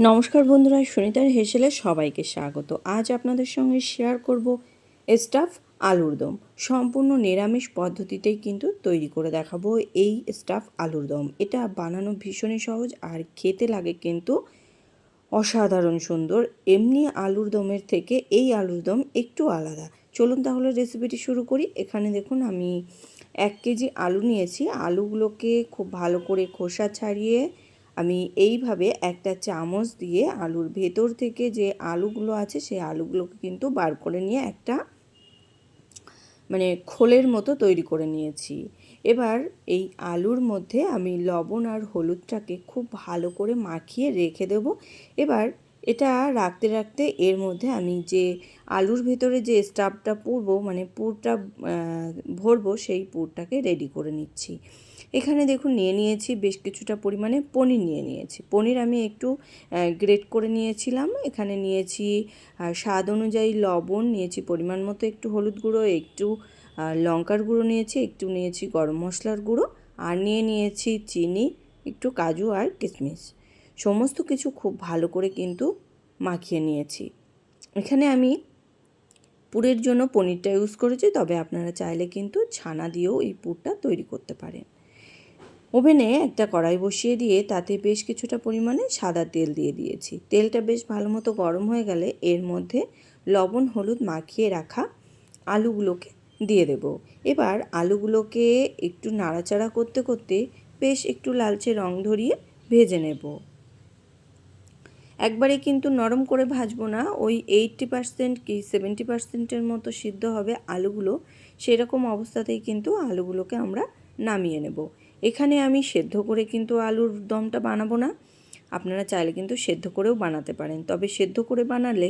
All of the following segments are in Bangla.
নমস্কার বন্ধুরা, সুনিতার হেসেলে সবাইকে স্বাগত। আজ আপনাদের সঙ্গে শেয়ার করব স্টাফ আলুর দম। সম্পূর্ণ নিরামিষ পদ্ধতিতেই কিন্তু তৈরি করে দেখাবো এই স্টাফ আলুর দম। এটা বানানো ভীষণই সহজ আর খেতে লাগে কিন্তু অসাধারণ সুন্দর। এমনি আলুর দমের থেকে এই আলুর দম একটু আলাদা। চলুন তাহলে রেসিপিটি শুরু করি। এখানে দেখুন আমি 1 কেজি আলু নিয়েছি। আলুগুলোকে খুব ভালো করে খোসা ছাড়িয়ে আমি এইভাবে একটা চামচ দিয়ে আলুর ভেতর থেকে যে আলুগুলো আছে সেই আলুগুলোকে কিন্তু বার করে নিয়ে একটা খোলের মতো তৈরি করে নিয়েছি। এবার এই আলুর মধ্যে আমি লবণ আর হলুদটাকে খুব ভালো করে মাখিয়ে রেখে দেব। এবার এটা রাখতে রাখতে এর মধ্যে আমি যে আলুর ভেতরে যে স্টাফটা পুরটা ভরবো সেই পুরটাকে রেডি করে নিচ্ছি। এখানে দেখুন নিয়ে নিয়েছি বেশ কিছুটা পরিমাণে পনির নিয়ে নিয়েছি। পনির আমি একটু গ্রেট করে নিয়েছিলাম। এখানে নিয়েছি স্বাদ অনুযায়ী লবণ, নিয়েছি পরিমাণ মতো একটু হলুদ গুঁড়ো, একটু লঙ্কার গুঁড়ো নিয়েছি, একটু নিয়েছি গরম মশলার গুঁড়ো, আর নিয়েছি চিনি, একটু কাজু আর কিশমিশ। সমস্ত কিছু খুব ভালো করে কিন্তু মাখিয়ে নিয়েছি। এখানে আমি পুরের জন্য পনিরটা ইউজ করেছি, তবে আপনারা চাইলে কিন্তু ছানা দিয়েও এই পুরটা তৈরি করতে পারেন। ওভেনে একটা কড়াই বসিয়ে দিয়ে তাতে বেশ কিছুটা পরিমাণে সাদা তেল দিয়ে দিয়েছি। তেলটা বেশ ভালো মতো গরম হয়ে গেলে এর মধ্যে লবণ হলুদ মাখিয়ে রাখা আলুগুলোকে দিয়ে দেব। এবার আলুগুলোকে একটু নাড়াচাড়া করতে করতে বেশ একটু লালচে রং ধরিয়ে ভেজে নেব। একবারে কিন্তু নরম করে ভাজবো না, ওই 80% কি 70%-এর মতো সিদ্ধ হবে আলুগুলো। সেরকম অবস্থাতেই কিন্তু আলুগুলোকে আমরা নামিয়ে নেব। এখানে আমি সেদ্ধ করে কিন্তু আলুর দমটা বানাবো না। আপনারা চাইলে কিন্তু সেদ্ধ করেও বানাতে পারেন, তবে সেদ্ধ করে বানালে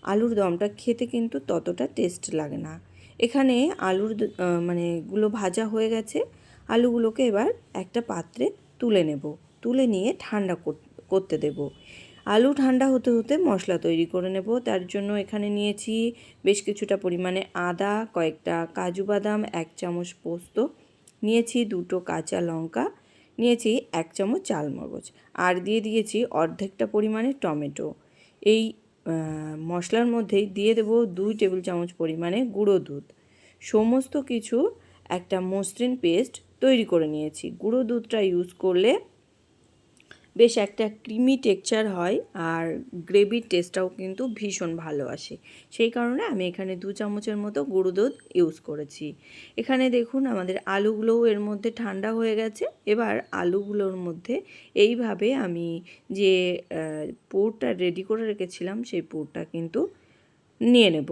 আলুর দমটা খেতে কিন্তু ততটা টেস্ট লাগে না। এখানে গুলো ভাজা হয়ে গেছে। আলুগুলোকে এবার একটা পাত্রে তুলে নেব। তুলে নিয়ে ঠান্ডা করতে দেব। আলু ঠান্ডা হতে হতে মশলা তৈরি করে নেব। তার জন্য এখানে নিয়েছি বেশ কিছুটা পরিমাণে আদা, কয়েকটা কাজু বাদাম, 1 চামচ পোস্ত, নিয়েছি 2টো কাঁচা লঙ্কা, নিয়েছি 1 চামচ চালমগজ, আর দিয়ে দিয়েছি অর্ধেকটা পরিমাণে টমেটো। এই মশলার মধ্যেই দিয়ে দেব 2 টেবিল চামচ পরিমাণে গুঁড়ো দুধ। সমস্ত কিছু একটা মসৃণ পেস্ট তৈরি করে নিয়েছি। গুঁড়ো দুধটা ইউজ করলে বেশ একটা ক্রিমি টেক্সচার হয় আর গ্রেভির টেস্টটাও কিন্তু ভীষণ ভালো আসে। সেই কারণে আমি এখানে 2 চামচের মতো গুঁড়ো দুধ ইউজ করেছি। এখানে দেখুন আমাদের আলুগুলোও এর মধ্যে ঠান্ডা হয়ে গেছে। এবার আলুগুলোর মধ্যে এইভাবে আমি যে পুরটা রেডি করে রেখেছিলাম সেই পুরটা কিন্তু নিয়ে নেব।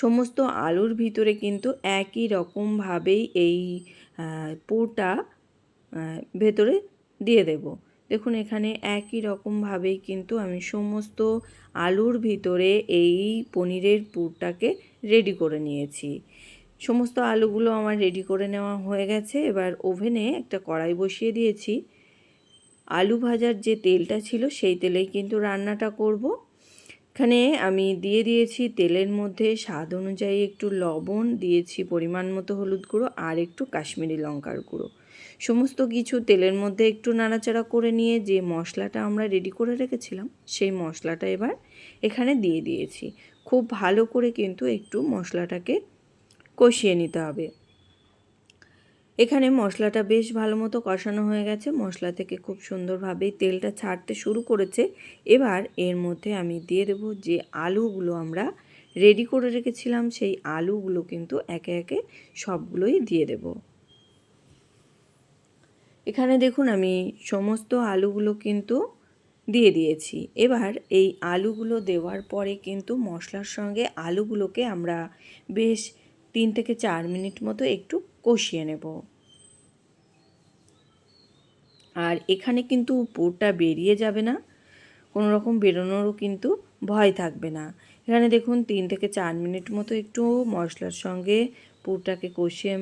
সমস্ত আলুর ভিতরে কিন্তু একই রকমভাবেই এই পুরটা ভেতরে দিয়ে দেব। দেখুন এখানে একই রকমভাবেই কিন্তু আমি সমস্ত আলুর ভিতরে এই পনিরের পুরটাকে রেডি করে নিয়েছি। সমস্ত আলুগুলো আমার রেডি করে নেওয়া হয়ে গেছে। এবার ওভেনে একটা কড়াই বসিয়ে দিয়েছি। আলু ভাজার যে তেলটা ছিল সেই তেলেই কিন্তু রান্নাটা করব। এখানে আমি দিয়ে দিয়েছি তেলের মধ্যে স্বাদ অনুযায়ী একটু লবণ, দিয়েছি পরিমাণ মতো হলুদ গুঁড়ো আর একটু কাশ্মীরি লঙ্কার গুঁড়ো। সমস্ত কিছু তেলের মধ্যে একটু নাড়াচাড়া করে নিয়ে যে মশলাটা আমরা রেডি করে রেখেছিলাম সেই মশলাটা এবার এখানে দিয়ে দিয়েছি। খুব ভালো করে কিন্তু একটু মশলাটাকে কষিয়ে নিতে হবে। এখানে মশলাটা বেশ ভালো মতো কষানো হয়ে গেছে। মশলা থেকে খুব সুন্দরভাবেই তেলটা ছাড়তে শুরু করেছে। এবার এর মধ্যে আমি দিয়ে দেব যে আলুগুলো আমরা রেডি করে রেখেছিলাম সেই আলুগুলো কিন্তু একে একে সবগুলোই দিয়ে দেব। এখানে দেখুন আমি সমস্ত আলুগুলো কিন্তু দিয়ে দিয়েছি। এবার এই আলুগুলো দেওয়ার পরে কিন্তু মশলার সঙ্গে আলুগুলোকে আমরা বেশ 3 থেকে 4 মিনিট মতো একটু কষিয়ে নেব। আর এখানে কিন্তু পুরটা বেরিয়ে যাবে না, কোনো রকম বেরোনোরও কিন্তু ভয় থাকবে না। এখানে দেখুন 3 থেকে 4 মিনিট মতো একটু মশলার সঙ্গে পুরটাকে কষিয়ে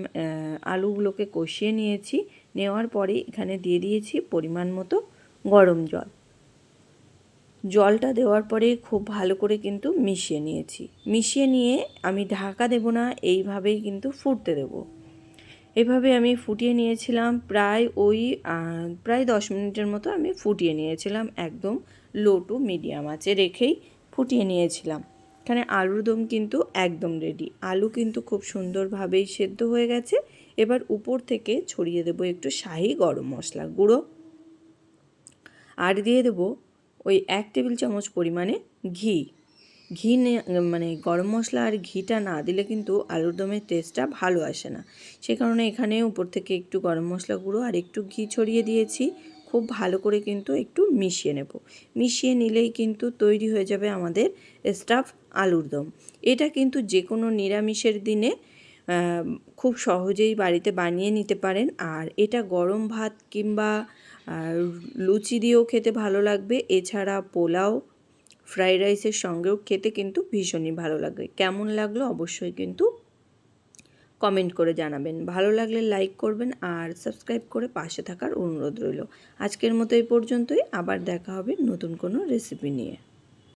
আলুগুলোকে কষিয়ে নিয়েছি। নেওয়ার পরে এখানে দিয়ে দিয়েছি পরিমাণ মতো গরম জল। জলটা দেওয়ার পরে খুব ভালো করে কিন্তু মিশিয়ে নিয়েছি। মিশিয়ে নিয়ে আমি ঢাকা দেব না, এইভাবেই কিন্তু ফুটতে দেব। এভাবে আমি ফুটিয়ে নিয়েছিলাম প্রায় 10 মিনিটের মতো আমি ফুটিয়ে নিয়েছিলাম, একদম লো টু মিডিয়াম আঁচে রেখেই ফুটিয়ে নিয়েছিলাম। এখানে আলুর দম কিন্তু একদম রেডি। আলু কিন্তু খুব সুন্দরভাবেই সেদ্ধ হয়ে গেছে। এবার উপর থেকে ছড়িয়ে দেবো একটু শাহি গরম মশলা গুঁড়ো, আর দিয়ে দেবো ওই 1 টেবিল চামচ পরিমাণে ঘি। মানে গরম মশলা আর ঘিটা না দিলে কিন্তু আলুর দমের টেস্টটা ভালো আসে না। সে কারণে এখানে উপর থেকে একটু গরম মশলা গুঁড়ো আর একটু ঘি ছড়িয়ে দিয়েছি। খুব ভালো করে কিন্তু একটু মিশিয়ে নেব। মিশিয়ে নিলেই কিন্তু তৈরি হয়ে যাবে আমাদের স্টাফ আলুর দম। এটা কিন্তু যে কোনো নিরামিষের দিনে খুব সহজেই বাড়িতে বানিয়ে নিতে পারেন। আর এটা গরম ভাত কিংবা লুচি দিয়েও খেতে ভালো লাগবে। এছাড়া পোলাও, ফ্রাইড রাইসের সঙ্গেও খেতে কিন্তু ভীষণই ভালো লাগে। কেমন লাগলো অবশ্যই কিন্তু কমেন্ট করে জানাবেন। ভালো লাগলে লাইক করবেন আর সাবস্ক্রাইব করে পাশে থাকার অনুরোধ রইল। আজকের মতো এই পর্যন্তই, আবার দেখা হবে নতুন কোনো রেসিপি নিয়ে।